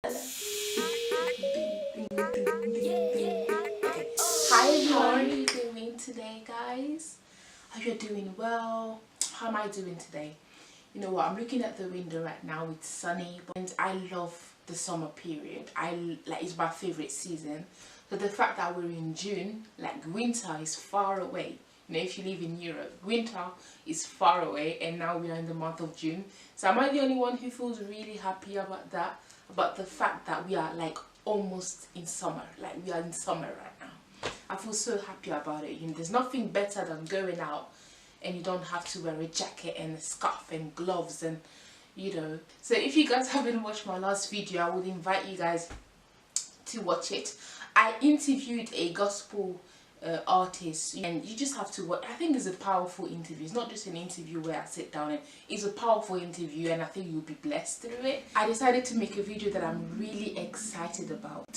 Hi everyone, how are you doing today, guys? Hope you're doing well. How am I doing today? You know what, I'm looking at the window right now. It's sunny and I love the summer period. It's my favorite season. So the fact that we're in June, like winter is far away. You know, if you live in Europe, winter is far away and now we are in the month of June. So am I the only one who feels really happy about that? About the fact that we are like almost in summer, like we are in summer right now. I feel so happy about it. You know, there's nothing better than going out and you don't have to wear a jacket and a scarf and gloves and you know. So if you guys haven't watched my last video, I would invite you guys to watch it. I interviewed a gospel artist, and you just have to watch. I think it's a powerful interview. It's not just an interview where I sit down, and it's a powerful interview and I think you'll be blessed through it. I decided to make a video that I'm really excited about.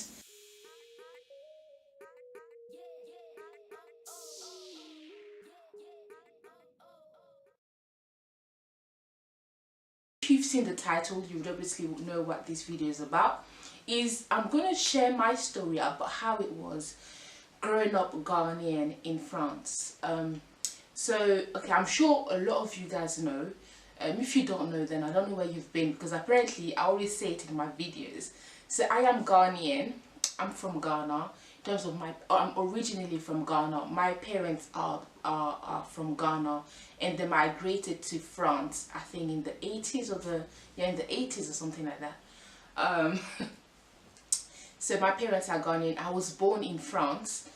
If you've seen the title, you would obviously know what this video is about. I'm going to share my story about how it was growing up Ghanaian in France. Okay, I'm sure a lot of you guys know. If you don't know, then I don't know where you've been, because apparently I always say it in my videos. So I am Ghanaian. I'm from Ghana. In terms of I'm originally from Ghana. My parents are from Ghana, and they migrated to France, I think in the 80s in the 80s or something like that. So my parents are Ghanaian. I was born in France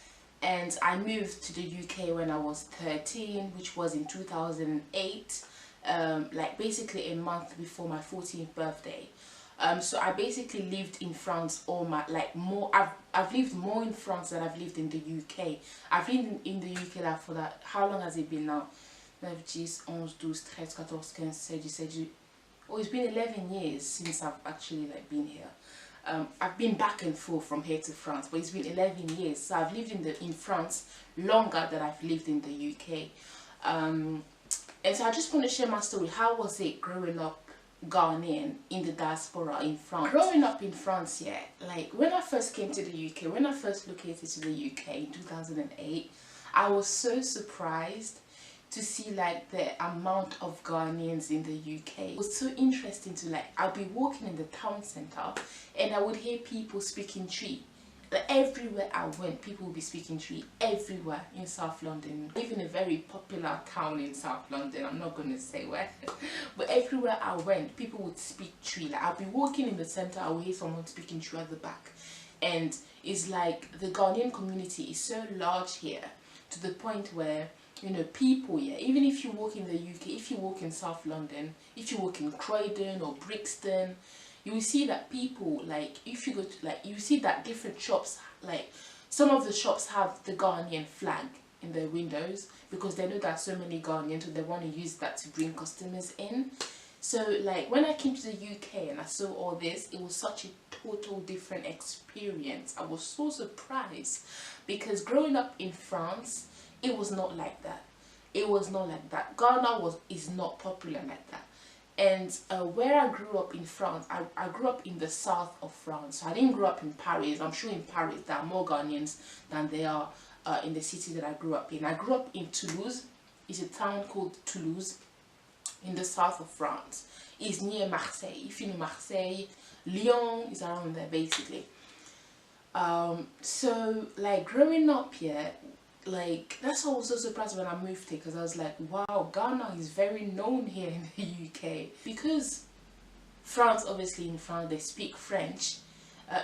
and I moved to the UK when I was 13, which was in 2008, like basically a month before my 14th birthday. So I basically lived in France all my, I've lived more in France than I've lived in the UK. I've lived in the UK like for that, how long has it been now? 9, 10, 11, 12, 13, 14, 15, 16, 17. Oh, it's been 11 years since I've actually been here. I've been back and forth from here to France, but it's been 11 years. So I've lived in France longer than I've lived in the UK. And so I just want to share my story. How was it growing up Ghanaian in the diaspora in France? Growing up in France, yeah, like when I first came to the UK, when I first located to the UK in 2008, I was so surprised to see like the amount of Ghanaians in the UK. It was so interesting to I'll be walking in the town centre and I would hear people speaking Tree. Like everywhere I went, people would be speaking Tree everywhere in South London. Even a very popular town in South London, I'm not going to say where, but everywhere I went, people would speak Tree. Like I'll be walking in the centre, I will hear someone speaking Tree at the back. And it's like the Ghanaian community is so large here to the point where, you know, people, yeah, even if you walk in the UK, if you walk in South London, if you walk in Croydon or Brixton, you will see that people, if you go to, you see that different shops, some of the shops have the Ghanaian flag in their windows because they know that so many Ghanaians, so they want to use that to bring customers in. So, when I came to the UK and I saw all this, it was such a total different experience. I was so surprised because growing up in France, it was not like that. It was not like that. Ghana is not popular like that. And where I grew up in France, I grew up in the south of France. So I didn't grow up in Paris. I'm sure in Paris there are more Ghanaians than there are in the city that I grew up in. I grew up in Toulouse. It's a town called Toulouse in the south of France. It's near Marseille. If you know Marseille, Lyon is around there basically. So growing up here, that's why I was so surprised when I moved here, because I was like, wow, Ghana is very known here in the UK. Because France, obviously in France they speak French.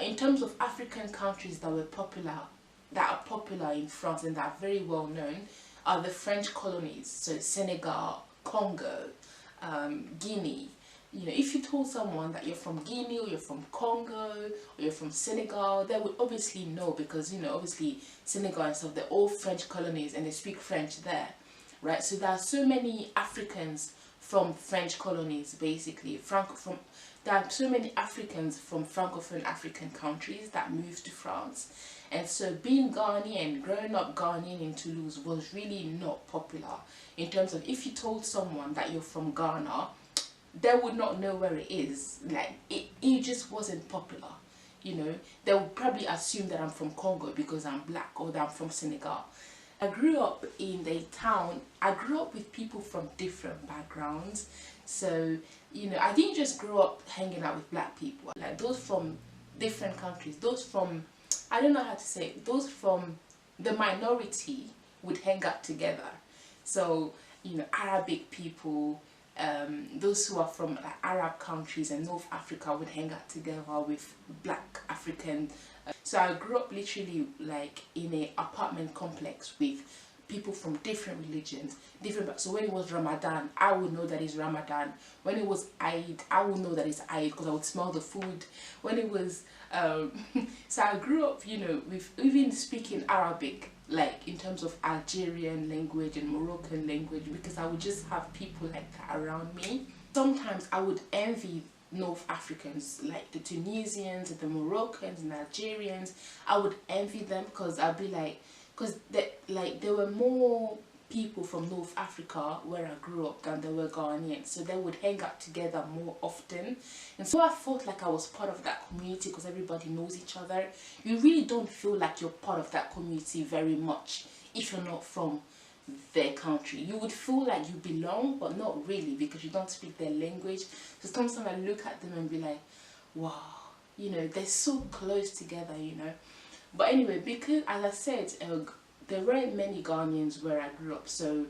In terms of African countries that are popular in France and that are very well known, are the French colonies. So Senegal, Congo, Guinea. You know, if you told someone that you're from Guinea or you're from Congo or you're from Senegal, they would obviously know, because, you know, obviously Senegal and stuff, they're all French colonies and they speak French there, right? So there are so many Africans from French colonies, basically. There are so many Africans from Francophone African countries that moved to France. And so being Ghanaian, growing up Ghanaian in Toulouse was really not popular in terms of, if you told someone that you're from Ghana, they would not know where it is. Like it just wasn't popular. You know, they would probably assume that I'm from Congo because I'm black, or that I'm from Senegal. I grew up in a town. I grew up with people from different backgrounds. So, you know, I didn't just grow up hanging out with black people. Like those from different countries, those from, I don't know how to say it, those from the minority would hang out together. So, you know, Arabic people, those who are from like, Arab countries and North Africa would hang out together with black African. So I grew up literally like in a apartment complex with people from different religions, so when it was Ramadan, I would know that it's Ramadan. When it was Eid, I would know that it's Eid because I would smell the food. When it was so I grew up, you know, with even speaking Arabic, like in terms of Algerian language and Moroccan language, because I would just have people like that around me. Sometimes I would envy North Africans, like the Tunisians and the Moroccans and Algerians. I would envy them because I'd be like, because there were more people from North Africa where I grew up than there were Ghanaians, so they would hang out together more often. And so I felt like I was part of that community because everybody knows each other. You really don't feel like you're part of that community very much if you're not from their country. You would feel like you belong, but not really, because you don't speak their language. So sometimes I look at them and be like, wow, you know, they're so close together, you know. But anyway, because as I said, there weren't many Ghanaians where I grew up, so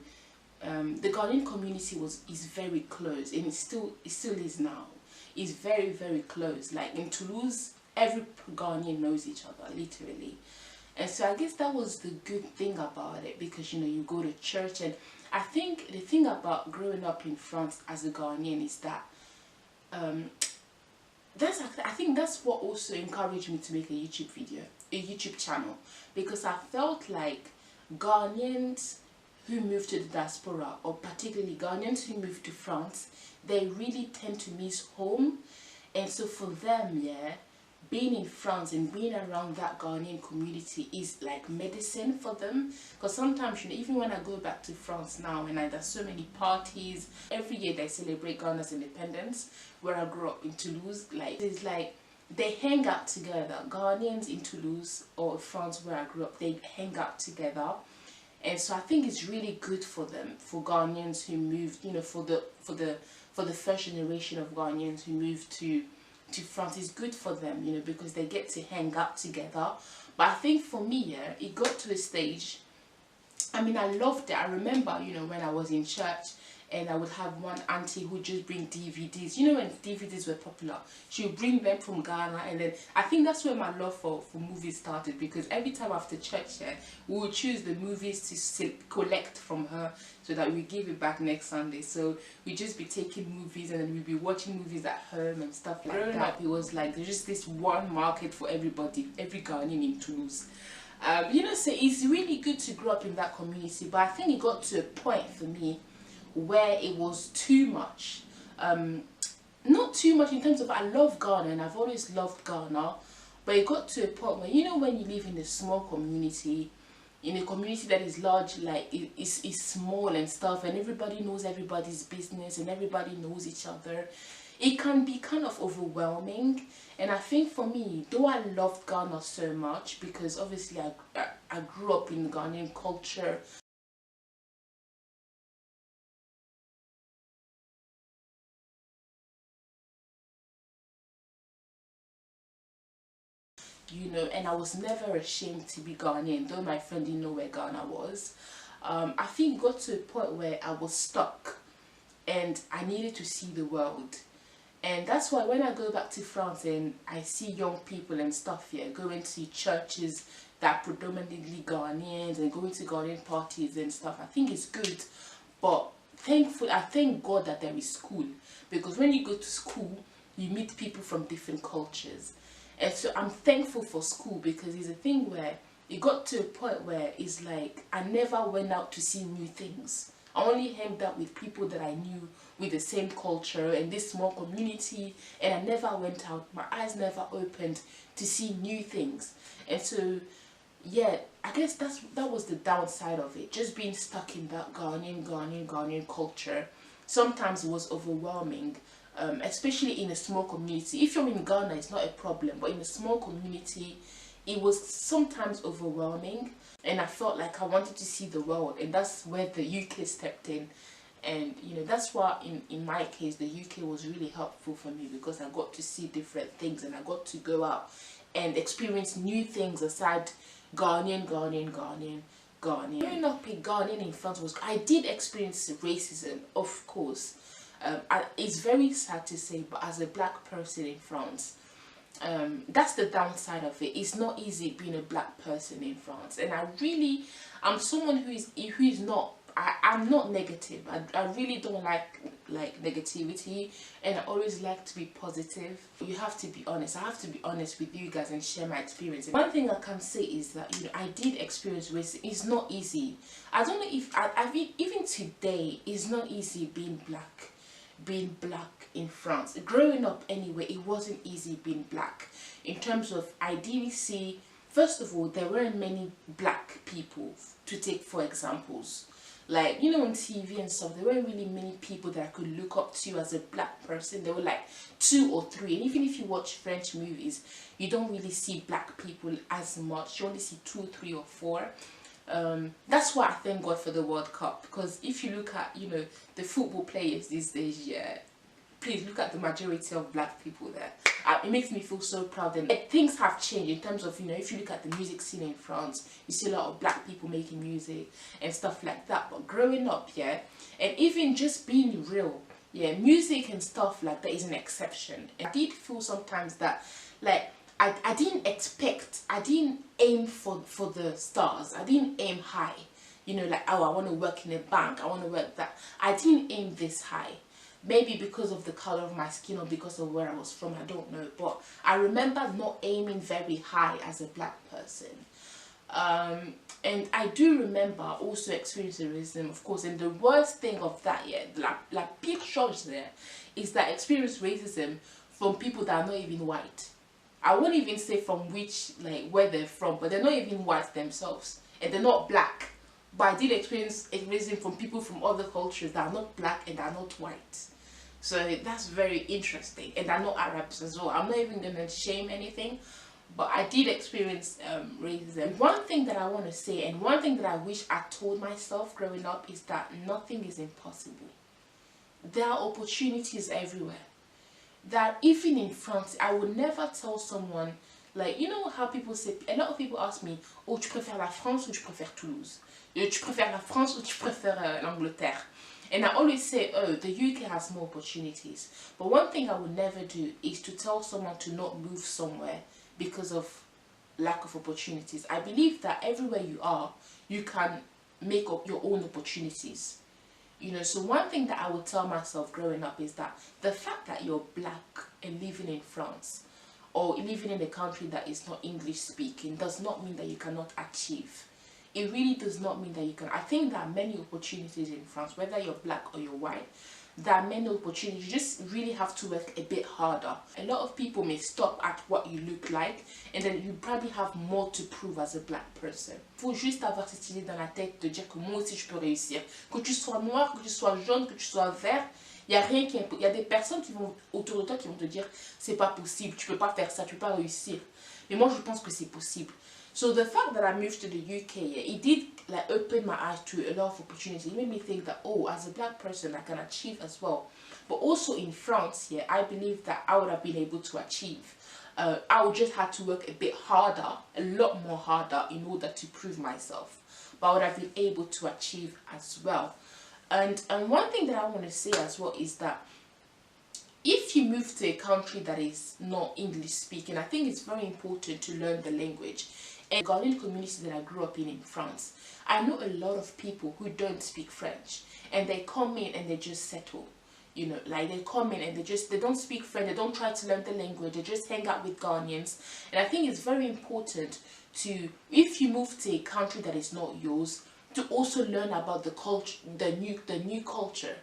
the Ghanaian community is very close, and it still is now. It's very, very close. Like in Toulouse, every Ghanaian knows each other, literally. And so I guess that was the good thing about it, because, you know, you go to church. And I think the thing about growing up in France as a Ghanaian is that I think that's what also encouraged me to make a YouTube channel, because I felt like Ghanaians who moved to the diaspora, or particularly Ghanaians who moved to France, they really tend to miss home. And so for them, yeah, being in France and being around that Ghanaian community is like medicine for them. Because sometimes, you know, even when I go back to France now, and there's so many parties, every year they celebrate Ghana's independence, where I grew up in Toulouse, like it's like they hang out together. Ghanaians in Toulouse or France where I grew up, they hang out together. And so I think it's really good for them, for Ghanaians who moved, you know, for the first generation of Ghanaians who moved to France. It's good for them, you know, because they get to hang out together. But I think for me, yeah, it got to a stage, I mean, I loved it. I remember, you know, when I was in church and I would have one auntie who would just bring DVDs. You know, when DVDs were popular, she would bring them from Ghana. And then I think that's where my love for movies started, because every time after church, yeah, we would choose the movies to collect from her so that we give it back next Sunday. So we'd just be taking movies and then we'd be watching movies at home and stuff like that. Growing up, it was like there's just this one market for everybody, every Ghanaian in Toulouse. You know, so it's really good to grow up in that community, but I think it got to a point for me where it was too much. Not too much in terms of, I love Ghana and I've always loved Ghana, but it got to a point where, you know, when you live in a small community, in a community that is large, like it's small and stuff, and everybody knows everybody's business and everybody knows each other, it can be kind of overwhelming. And I think for me, though I loved Ghana so much, because obviously I grew up in Ghanaian culture, you know, and I was never ashamed to be Ghanaian, though my friend didn't know where Ghana was. I think it got to a point where I was stuck and I needed to see the world. And that's why when I go back to France and I see young people and stuff here, going to churches that are predominantly Ghanaians and going to Ghanaian parties and stuff, I think it's good. But thankfully, I thank God that there is school, because when you go to school, you meet people from different cultures. And so I'm thankful for school, because it's a thing where it got to a point where it's like I never went out to see new things. I only hanged out with people that I knew with the same culture and this small community, and I never went out. My eyes never opened to see new things. And so, yeah, I guess that was the downside of it, just being stuck in that Ghanaian culture. sometimes it was overwhelming, especially in a small community. If you're in Ghana, it's not a problem, but in a small community, it was sometimes overwhelming, and I felt like I wanted to see the world, and that's where the UK stepped in. And you know, that's why in my case the UK was really helpful for me, because I got to see different things and I got to go out and experience new things aside Ghanaian. Growing up in Ghanaian in France was, I did experience racism, of course. It's very sad to say, but as a black person in France, that's the downside of it. It's not easy being a black person in France, and I'm someone who is not, I'm not negative. I really don't like negativity, and I always like to be positive. You have to be honest. I have to be honest with you guys and share my experience. One thing I can say is that, you know, I did experience racism. It's not easy. I don't know if even today, it's not easy being black in France. Growing up anyway, it wasn't easy being black. In terms of, I didn't see, first of all, there weren't many black people to take for examples. Like, you know, on TV and stuff, there weren't really many people that I could look up to as a black person. There were like 2 or 3, and even if you watch French movies, you don't really see black people as much. You only see 2, 3 or 4. That's why I thank God for the World Cup, because if you look at, you know, the football players these days, yeah, please look at the majority of black people there. It makes me feel so proud. And things have changed in terms of, you know, if you look at the music scene in France, you see a lot of black people making music and stuff like that. But growing up, yeah, and even just being real, yeah, music and stuff like that is an exception. And I did feel sometimes that, like, I didn't aim for the stars. I didn't aim high, you know, like, oh, I want to work in a bank, I want to work that. I didn't aim this high. Maybe because of the color of my skin or because of where I was from, I don't know. But I remember not aiming very high as a black person. And I do remember also experiencing racism, of course. And the worst thing of that, yeah, la pire chose there, is that I experienced racism from people that are not even white. I won't even say from which, like, where they're from, but they're not even white themselves. And they're not black. But I did experience racism from people from other cultures that are not black and are not white. So that's very interesting. And they're not Arabs as well. I'm not even going to shame anything, but I did experience racism. One thing that I want to say, and one thing that I wish I told myself growing up, is that nothing is impossible. There are opportunities everywhere. That even in France, I would never tell someone, like, you know how people say, a lot of people ask me, oh, tu préfères la France ou tu préfères Toulouse? Tu préfères la France ou tu préfères l'Angleterre? And I always say, oh, the UK has more opportunities. But one thing I would never do is to tell someone to not move somewhere because of lack of opportunities. I believe that everywhere you are, you can make up your own opportunities. You know, so one thing that I would tell myself growing up is that the fact that you're black and living in France, or living in a country that is not English speaking, does not mean that you cannot achieve. It really does not mean that you can. I think there are many opportunities in France, whether you're black or you're white. There are many opportunities. You just really have to work a bit harder. A lot of people may stop at what you look like, and then you probably have more to prove as a black person. Il faut juste avoir cette idée dans la tête de dire que moi aussi je peux réussir. Que tu sois noir, que tu sois jaune, que tu sois vert, il y a rien qui est impossible. Il y a des personnes qui vont autour de toi qui vont te dire c'est pas possible, tu peux pas faire ça, tu peux pas réussir. Mais moi je pense que c'est possible. So the fact that I moved to the UK, yeah, it did like open my eyes to a lot of opportunities. It made me think that, oh, as a black person, I can achieve as well. But also in France, yeah, I believe that I would have been able to achieve. I would just have to work a bit harder, a lot more harder, in order to prove myself. But I would have been able to achieve as well. And one thing that I want to say as well is that if you move to a country that is not English speaking, I think it's very important to learn the language. And the Ghanaian community that I grew up in France, I know a lot of people who don't speak French, and they come in and they just settle. You know, like they come in and they don't speak French, they don't try to learn the language, they just hang out with Ghanaians. And I think it's very important to, if you move to a country that is not yours, to also learn about the culture, the new culture.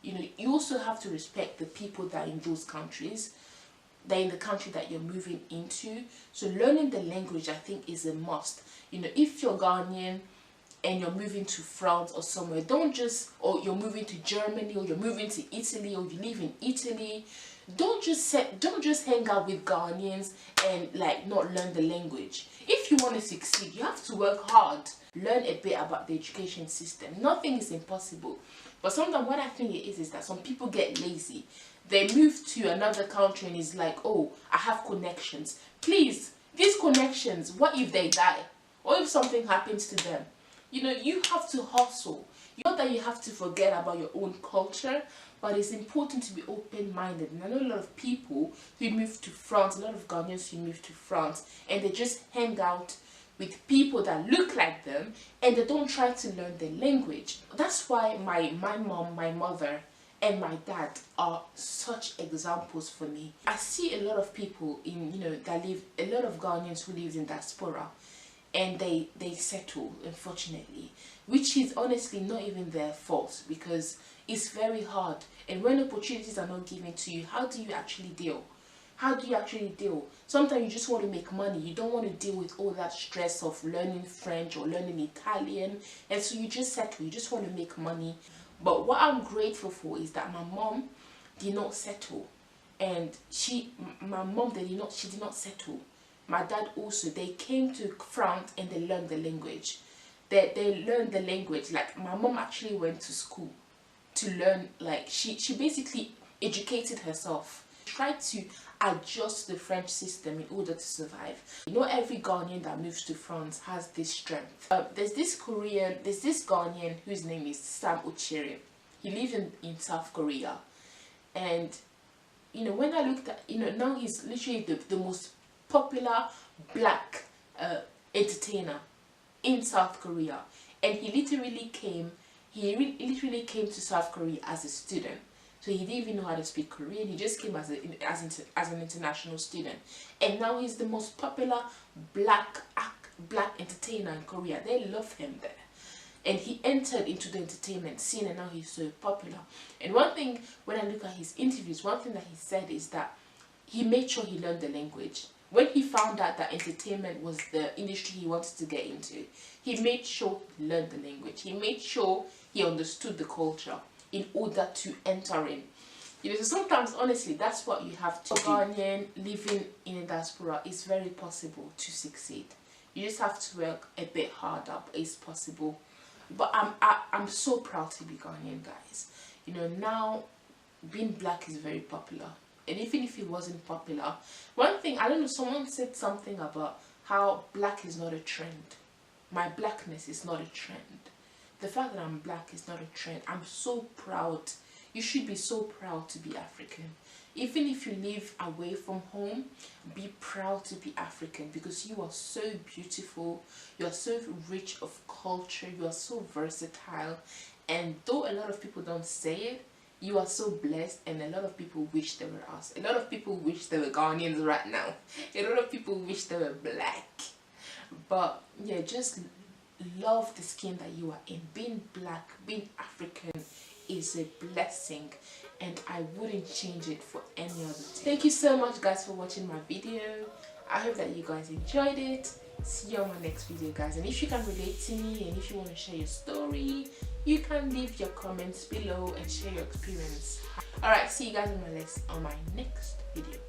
You know, you also have to respect the people that are in those countries, that are in the country that you're moving into. So learning the language, I think, is a must. You know, if you're Ghanaian and you're moving to France or somewhere, don't just, or you're moving to Germany, or you're moving to Italy, or you live in Italy, don't just hang out with Ghanaians and like not learn the language. If you want to succeed, you have to work hard, learn a bit about the education system. Nothing is impossible. But sometimes what I think it is that some people get lazy. They move to another country and it's like, oh, I have connections. Please, these connections, what if they die? Or if something happens to them? You know, you have to hustle. Not that you have to forget about your own culture, but it's important to be open-minded. And I know a lot of people who move to France, a lot of Ghanaians who move to France, and they just hang out with people that look like them, and they don't try to learn the language. That's why my mom, my mother, and my dad are such examples for me. I see a lot of people in, that live, a lot of Ghanaians who live in diaspora, and they settle, unfortunately, which is honestly not even their fault, because it's very hard. And when opportunities are not given to you, how do you actually deal? How do you actually deal? Sometimes you just want to make money. You don't want to deal with all that stress of learning French or learning Italian, and so you just settle. You just want to make money. But what I'm grateful for is that my mom did not settle, and my mom did not settle. My dad also, they came to France and they learned the language. They learned the language. Like, my mom actually went to school to learn, like, she basically educated herself. Tried to adjust the French system in order to survive. Not every Ghanaian that moves to France has this strength. There's this Ghanaian whose name is Sam Ochiri. He lives in South Korea, and when I looked at, now he's literally the most popular black entertainer in South Korea, and he literally came to South Korea as a student. So he didn't even know how to speak Korean. He just came as an international student, and now he's the most popular black entertainer in Korea. They love him there, and he entered into the entertainment scene, and now he's so popular. And one thing, when I look at his interviews, one thing that he said is that he made sure he learned the language. When he found out that entertainment was the industry he wanted to get into, he made sure he learned the language. He made sure he understood the culture in order to enter in. So sometimes, honestly, that's what you have to do. Ghanaian living in a diaspora, is very possible to succeed. You just have to work a bit harder, but it's possible. But I'm so proud to be Ghanaian, guys. Now being black is very popular. And even if it wasn't popular, one thing, I don't know, someone said something about how black is not a trend. My blackness is not a trend. The fact that I'm black is not a trend. I'm so proud. You should be so proud to be African. Even if you live away from home, be proud to be African, because you are so beautiful. You are so rich of culture. You are so versatile. And though a lot of people don't say it, you are so blessed, and a lot of people wish they were us. A lot of people wish they were Ghanaians right now. A lot of people wish they were black. But yeah, just love the skin that you are in. Being black, being African is a blessing, and I wouldn't change it for any other thing. Thank you so much, guys, for watching my video. I hope that you guys enjoyed it. See you on my next video, guys. And if you can relate to me, and if you want to share your story, you can leave your comments below and share your experience. Alright, see you guys on my next video.